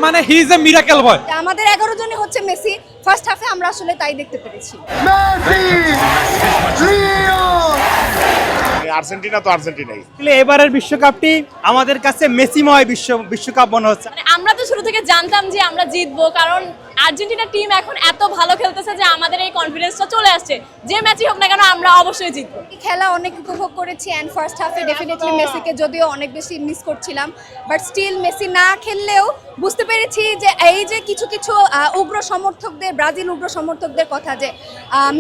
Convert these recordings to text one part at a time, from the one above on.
মানে he is a miracle বয়। আমাদের 11 জনই হচ্ছে মেসি। ফার্স্ট হাফে আমরা আসলে তাই দেখতে পেরেছি। আর্জেন্টিনা তো আর্জেন্টিনাই। এবারের বিশ্বকাপটি আমাদের কাছে মেসিময় বিশ্বকাপ মনে হচ্ছে। মানে আমরা তো শুরু থেকে জানতাম যে আমরা জিতবো, কারণ আর্জেন্টিনা টিম এখন এত ভালো খেলতেছে যে আমাদের এই কনফিডেন্সটা চলে আসছে, যে ম্যাচই হোক না কেন আমরা অবশ্যই জিতবো। খেলা অনেক উপভোগ করেছি এন্ড ফার্স্ট হাফে ডেফিনেটলি মেসিকে যদিও অনেক বেশি মিস করছিলাম, বাট স্টিল মেসি না খেললেও বুঝতে পেরেছি যে এই যে কিছু কিছু উগ্র সমর্থকদের, ব্রাজিল উগ্র সমর্থকদের কথা যে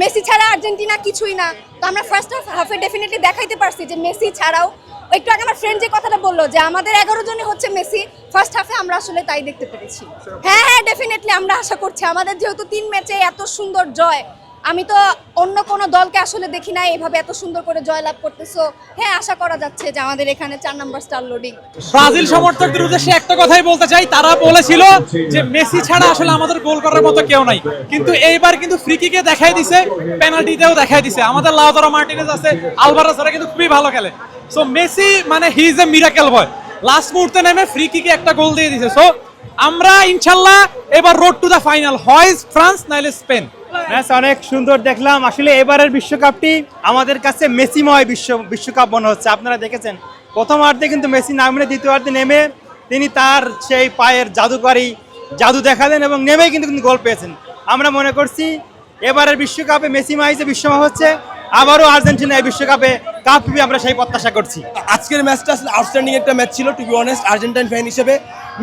মেসি ছাড়া আর্জেন্টিনা কিছুই না, তো আমরা ফার্স্ট হাফে ডেফিনেটলি দেখাইতে পারছি যে মেসি ছাড়াও। একটু আগে আমার ফ্রেন্ড যে কথাটা বললো যে আমাদের 11 জনই হচ্ছে মেসি। ফার্স্ট হাফে আমরা আসলে তাই দেখতে পেরেছি। হ্যাঁ ডেফিনেটলি আমরা আশা করছি, আমাদের যেহেতু 3 ম্যাচে এত সুন্দর জয়, আমি তো অন্য কোনো দলকে আসলে দেখি না এইভাবে এত সুন্দর করে জয়লাভ করতেছো। হ্যাঁ আশা করা যাচ্ছে যে আমাদের এখানে 4 নাম্বার স্টার লোডিং। ব্রাজিল সমর্থকদের উদ্দেশ্যে একটা কথাই বলতে চাই, তারা বলেছিল যে মেসি ছাড়া আসলে আমাদের গোল করার মতো কেউ নাই, কিন্তু এইবার কিন্তু ফ্রি কিকে দেখাই দিছে, পেনাল্টিতেও দেখাই দিছে। আমাদের লাউতারো মার্টিনেজ আছে, আলভারেজ, ওরা কিন্তু খুবই ভালো খেলে। সো মেসি মানে he is a miracle boy. Last মুহূর্তে নেমে ফ্রি কিকে একটা গোল দিয়ে দিছে। সো আমরা ইনশাল্লাহ এবার রোড টু দ্য ফাইনাল, হয় ফ্রান্স নাইলে স্পেন। ম্যাচ অনেক সুন্দর দেখলাম। আসলে এবারের বিশ্বকাপটি আমাদের কাছে মেসিময় বিশ্বকাপ মনে হচ্ছে। আপনারা দেখেছেন প্রথমার্ধে কিন্তু মেসি নামলে দ্বিতীয়ার্ধে নেমে তিনি তার সেই পায়ের জাদু দেখালেন এবং নেমেই কিন্তু গোল পেয়েছেন। আমরা মনে করছি এবারের বিশ্বকাপে মেসিময় যে বিশ্বকাপ হচ্ছে, আবারও আর্জেন্টিনা এই বিশ্বকাপে কাপ নিবে, আমরা সেই প্রত্যাশা করছি। আজকের ম্যাচটা আসলে আউটস্ট্যান্ডিং একটা ম্যাচ ছিল, to be honest. Argentine fan হিসেবে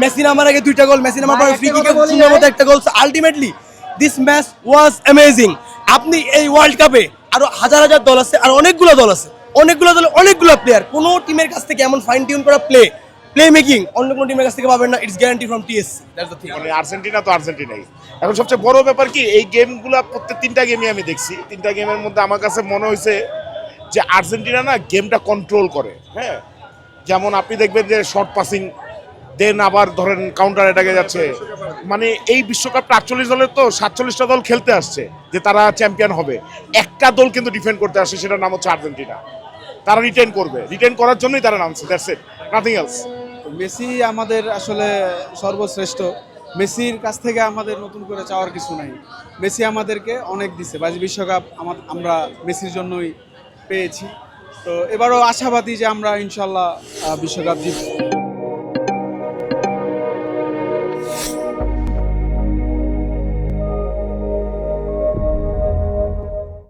মেসি নামার আগে 2টা গোল, মেসি নামার পরে ফ্রি কিকে শূন্যের মধ্যে একটা গোল। Ultimately this match was amazing. আপনি এই ওয়ার্ল্ড কাপে আরো হাজার হাজার দল আছে, আর অনেকগুলো দল আছে, অনেকগুলো প্লেয়ার। কোনো টিমের কাছ থেকে এমন ফাইন টিউন করা প্লে মেকিং অন্য কোনো টিমের কাছ থেকে পাবেন না। It's guarantee from TSC. That's the thing. মানে আর্জেন্টিনা তো আর্জেন্টিনাই। এখন সবচেয়ে বড় ব্যাপার কি, এই গেমগুলো প্রত্যেক 3টা গেমই আমি দেখছি। 3টা গেমের মধ্যে আমার কাছে মনে হয়েছে যে আর্জেন্টিনা না গেমটা কন্ট্রোল করে। হ্যাঁ, যেমন আপনি দেখবেন যে শর্ট পাসিং দেন আবার ধরেন কাউন্টার অ্যাটাকে যাচ্ছে। মানে এই বিশ্বকাপটা 48 দলের তো 47টা দল খেলতে আসছে যে তারা চ্যাম্পিয়ন হবে, একটা দল কিন্তু ডিফেন্ড করতে আসছে, সেটার নাম হচ্ছে আর্জেন্টিনা। তারা রিটেন করার জন্যই তারা নামছে, that's it, nothing else. Messi আমাদের আসলে সর্বশ্রেষ্ঠ। মেসির কাছ থেকে আমাদের নতুন করে চাওয়ার কিছু নাই। মেসি আমাদেরকে অনেক দিছে, বিশ্বকাপ আমরা মেসির জন্যই পেয়েছি। তো এবারও আশাবাদী যে আমরা ইনশাল্লাহ বিশ্বকাপ জিতব।